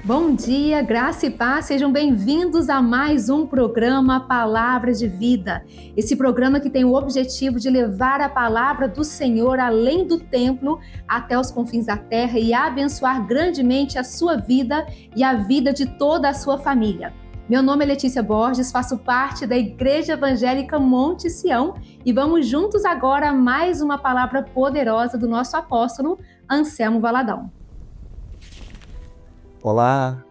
Bom dia, graça e paz, sejam bem-vindos a mais um programa Palavra de Vida. Esse programa que tem o objetivo de levar a palavra do Senhor além do templo, até os confins da terra e abençoar grandemente a sua vida e a vida de toda a sua família. Meu nome é Letícia Borges, faço parte da Igreja Evangélica Monte Sião e vamos juntos agora a mais uma palavra poderosa do nosso apóstolo Anselmo Valadão. Olá,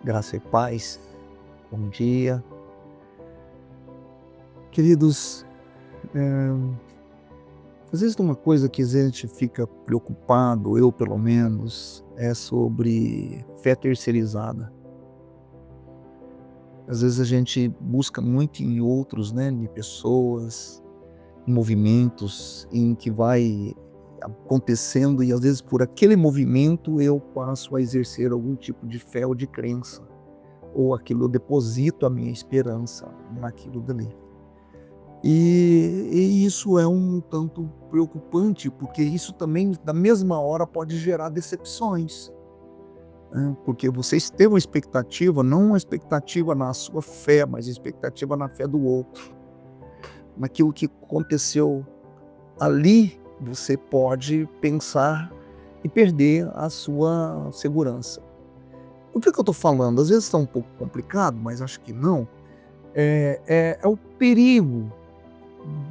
graça e paz, bom dia. Queridos, às vezes uma coisa que a gente fica preocupado, eu pelo menos, é sobre fé terceirizada. Às vezes a gente busca muito em outros, em pessoas, em movimentos, em que vai acontecendo e às vezes por aquele movimento eu passo a exercer algum tipo de fé ou de crença. Ou aquilo eu deposito a minha esperança naquilo dali. E isso é um tanto preocupante, porque isso também, da mesma hora, pode gerar decepções, né? Porque vocês têm uma expectativa, não uma expectativa na sua fé, mas expectativa na fé do outro. Naquilo que aconteceu ali, você pode pensar e perder a sua segurança. O que eu estou falando? Às vezes está um pouco complicado, mas acho que não. É o perigo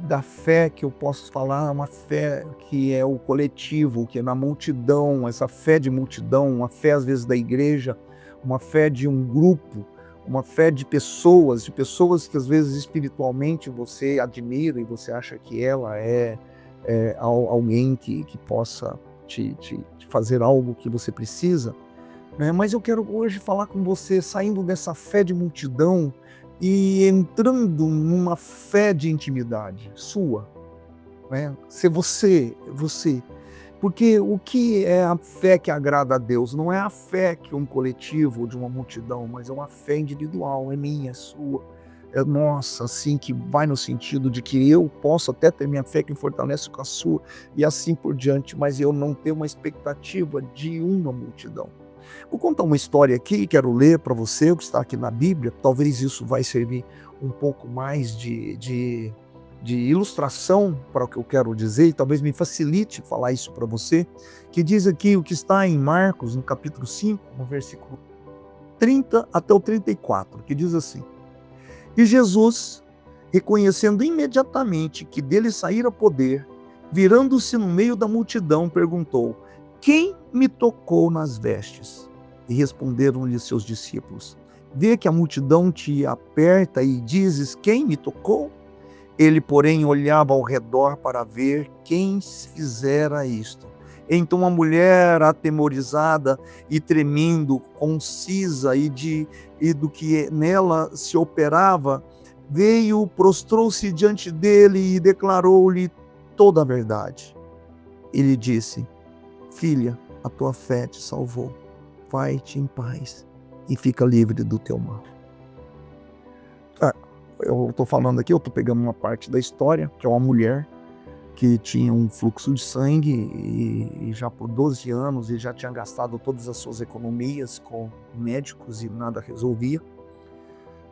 da fé que eu posso falar, uma fé que é o coletivo, que é na multidão, essa fé de multidão, uma fé às vezes da igreja, uma fé de um grupo, uma fé de pessoas que às vezes espiritualmente você admira e você acha que ela é alguém que possa te fazer algo que você precisa. Mas eu quero hoje falar com você, saindo dessa fé de multidão e entrando numa fé de intimidade sua, né? Ser você. Porque o que é a fé que agrada a Deus? Não é a fé que um coletivo, de uma multidão, mas é uma fé individual, é minha, é sua, é nossa, assim, que vai no sentido de que eu posso até ter minha fé que fortalece com a sua, e assim por diante, mas eu não tenho uma expectativa de uma multidão. Vou contar uma história aqui, quero ler para você o que está aqui na Bíblia, talvez isso vai servir um pouco mais de ilustração para o que eu quero dizer, e talvez me facilite falar isso para você, que diz aqui o que está em Marcos, no capítulo 5, no versículo 30 até o 34, que diz assim: E Jesus, reconhecendo imediatamente que dele saíra poder, virando-se no meio da multidão, perguntou: Quem me tocou nas vestes? E responderam-lhe seus discípulos: Vê que a multidão te aperta e dizes: Quem me tocou? Ele, porém, olhava ao redor para ver quem fizera isto. Então a mulher, atemorizada e tremendo, concisa e do que nela se operava, veio, prostrou-se diante dele e declarou-lhe toda a verdade. Ele disse: Filha, a tua fé te salvou. Vai-te em paz e fica livre do teu mal. Eu estou falando aqui, eu estou pegando uma parte da história, que é uma mulher que tinha um fluxo de sangue e já por 12 anos e já tinha gastado todas as suas economias com médicos e nada resolvia.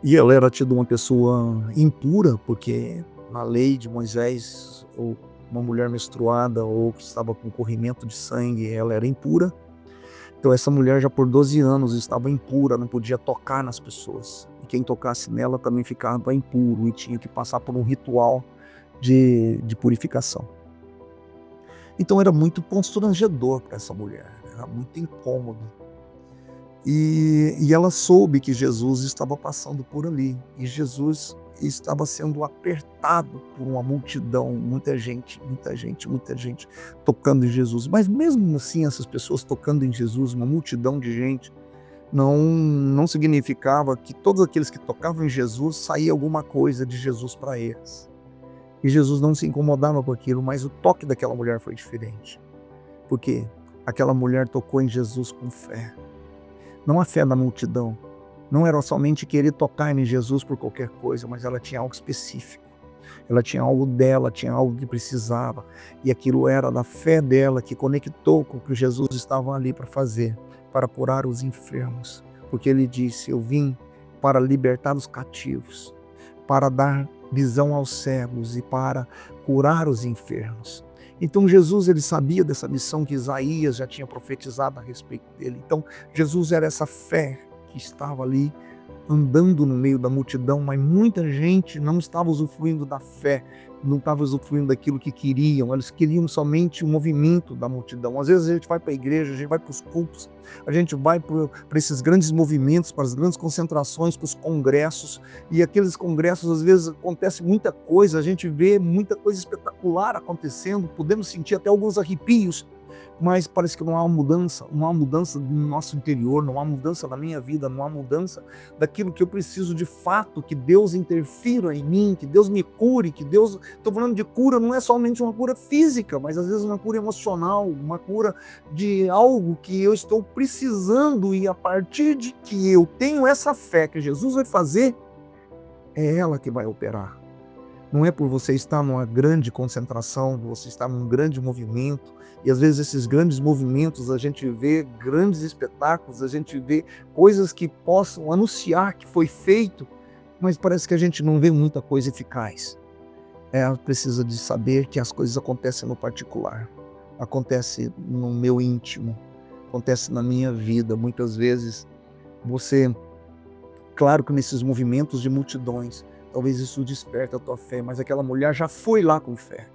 E ela era tida uma pessoa impura, porque na lei de Moisés, uma mulher menstruada ou que estava com corrimento de sangue, ela era impura. Então essa mulher já por 12 anos estava impura, não podia tocar nas pessoas. E quem tocasse nela também ficava impuro e tinha que passar por um ritual de purificação. Então era muito constrangedor para essa mulher, era muito incômodo. E ela soube que Jesus estava passando por ali. E Jesus estava sendo apertado por uma multidão, muita gente tocando em Jesus. Mas mesmo assim, essas pessoas tocando em Jesus, uma multidão de gente, não significava que todos aqueles que tocavam em Jesus saía alguma coisa de Jesus para eles. E Jesus não se incomodava com aquilo, mas o toque daquela mulher foi diferente. Porque aquela mulher tocou em Jesus com fé. Não a fé da multidão. Não era somente querer tocar em Jesus por qualquer coisa, mas ela tinha algo específico. Ela tinha algo dela, tinha algo que precisava. E aquilo era da fé dela que conectou com o que Jesus estava ali para fazer. para curar os enfermos, porque ele disse: eu vim para libertar os cativos, para dar visão aos cegos e para curar os enfermos. Então Jesus, ele sabia dessa missão que Isaías já tinha profetizado a respeito dele. Então Jesus era essa fé que estava ali andando no meio da multidão, mas muita gente não estava usufruindo da fé, não estava usufruindo daquilo que queriam, eles queriam somente o movimento da multidão. Às vezes a gente vai para a igreja, a gente vai para os cultos, a gente vai para esses grandes movimentos, para as grandes concentrações, para os congressos, e aqueles congressos às vezes acontece muita coisa, a gente vê muita coisa espetacular acontecendo, podemos sentir até alguns arrepios, mas parece que não há uma mudança no nosso interior, não há mudança na minha vida, não há mudança daquilo que eu preciso de fato, que Deus interfira em mim, que Deus me cure, que Deus... Estou falando de cura, não é somente uma cura física, mas às vezes uma cura emocional, uma cura de algo que eu estou precisando, e a partir de que eu tenho essa fé que Jesus vai fazer, é ela que vai operar. Não é por você estar numa grande concentração, você estar num grande movimento, e às vezes esses grandes movimentos a gente vê grandes espetáculos, a gente vê coisas que possam anunciar que foi feito, mas parece que a gente não vê muita coisa eficaz. Ela precisa de saber que as coisas acontecem no particular, acontece no meu íntimo, acontece na minha vida. Muitas vezes você, claro que nesses movimentos de multidões, talvez isso desperta a tua fé, mas aquela mulher já foi lá com fé.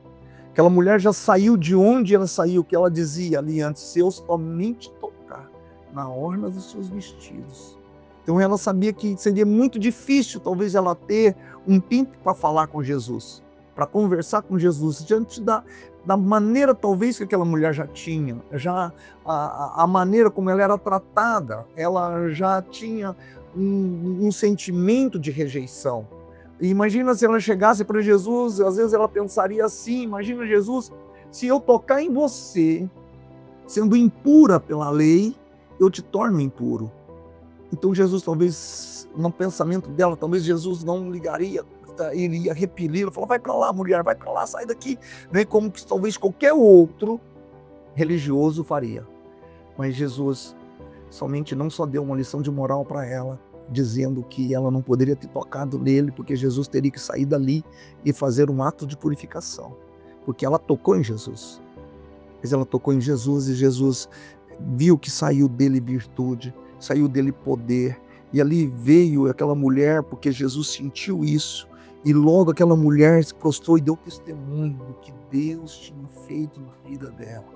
Aquela mulher já saiu de onde ela saiu, que ela dizia ali antes: se eu somente tocar na orla dos seus vestidos. Então ela sabia que seria muito difícil talvez ela ter um tempo para falar com Jesus, para conversar com Jesus, diante da maneira talvez que aquela mulher já tinha, já a maneira como ela era tratada, ela já tinha um sentimento de rejeição. E imagina se ela chegasse para Jesus, às vezes ela pensaria assim: imagina, Jesus, se eu tocar em você, sendo impura pela lei, eu te torno impuro. Então Jesus talvez, no pensamento dela, talvez Jesus não ligaria, ele ia repelir, falou: vai para lá, mulher, vai para lá, sai daqui, né? Como que talvez qualquer outro religioso faria. Mas Jesus somente não só deu uma lição de moral para ela, dizendo que ela não poderia ter tocado nele, porque Jesus teria que sair dali e fazer um ato de purificação, porque ela tocou em Jesus. Mas ela tocou em Jesus e Jesus viu que saiu dele virtude, saiu dele poder, e ali veio aquela mulher, porque Jesus sentiu isso, e logo aquela mulher se prostrou e deu testemunho do que Deus tinha feito na vida dela.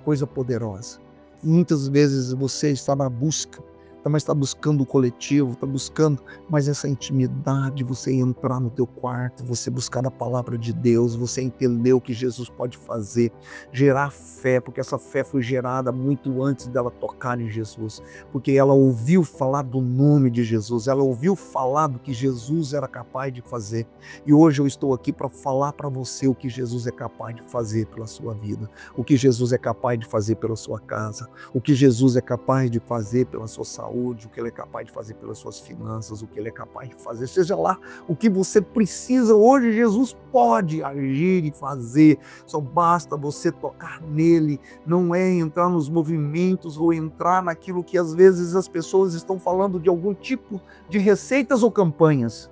Coisa poderosa. Muitas vezes você está na busca, mas está buscando o coletivo, está buscando, mas essa intimidade, você entrar no teu quarto, você buscar a palavra de Deus, você entender o que Jesus pode fazer, gerar fé, porque essa fé foi gerada muito antes dela tocar em Jesus, porque ela ouviu falar do nome de Jesus, ela ouviu falar do que Jesus era capaz de fazer, e hoje eu estou aqui para falar para você o que Jesus é capaz de fazer pela sua vida, o que Jesus é capaz de fazer pela sua casa, o que Jesus é capaz de fazer pela sua saúde, o que Ele é capaz de fazer pelas suas finanças, o que Ele é capaz de fazer, seja lá o que você precisa, hoje Jesus pode agir e fazer, só basta você tocar nele, não é entrar nos movimentos ou entrar naquilo que às vezes as pessoas estão falando de algum tipo de receitas ou campanhas,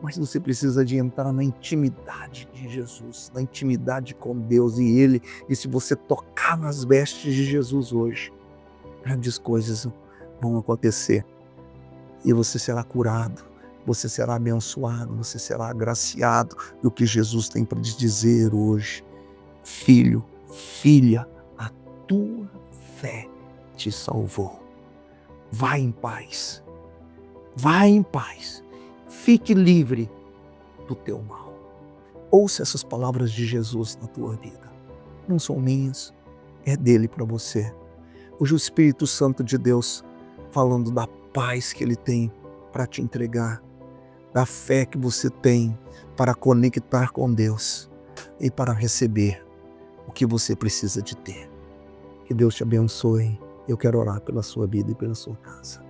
mas você precisa de entrar na intimidade de Jesus, na intimidade com Deus e se você tocar nas vestes de Jesus hoje, grandes coisas vão acontecer, e você será curado, você será abençoado, você será agraciado do que Jesus tem para te dizer hoje. Filho, filha, a tua fé te salvou. Vai em paz, vai em paz, fique livre do teu mal. Ouça essas palavras de Jesus na tua vida, não são minhas, é dele para você. Hoje o Espírito Santo de Deus falando da paz que Ele tem para te entregar, da fé que você tem para conectar com Deus e para receber o que você precisa de ter. Que Deus te abençoe. Eu quero orar pela sua vida e pela sua casa.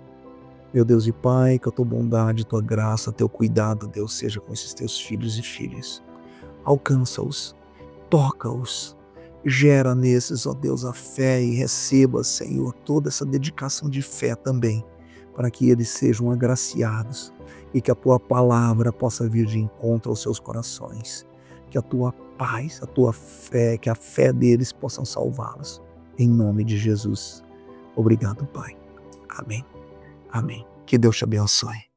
Meu Deus e Pai, que a tua bondade, tua graça, teu cuidado, Deus, seja com esses teus filhos e filhas. Alcança-os, toca-os, Gera nesses, ó Deus, a fé e receba, Senhor, toda essa dedicação de fé também, para que eles sejam agraciados e que a tua palavra possa vir de encontro aos seus corações. Que a tua paz, a tua fé, que a fé deles possam salvá-los. Em nome de Jesus. Obrigado, Pai. Amém. Amém. Que Deus te abençoe.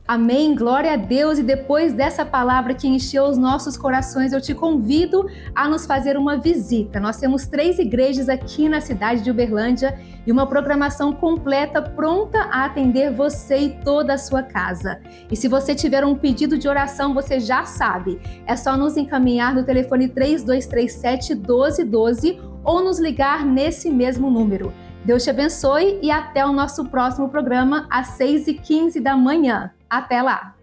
Amém, glória a Deus. E depois dessa palavra que encheu os nossos corações, eu te convido a nos fazer uma visita. Nós temos 3 igrejas aqui na cidade de Uberlândia e uma programação completa pronta a atender você e toda a sua casa. E se você tiver um pedido de oração, você já sabe, é só nos encaminhar no telefone 3237-1212 ou nos ligar nesse mesmo número. Deus te abençoe e até o nosso próximo programa às 6h15 da manhã. Até lá!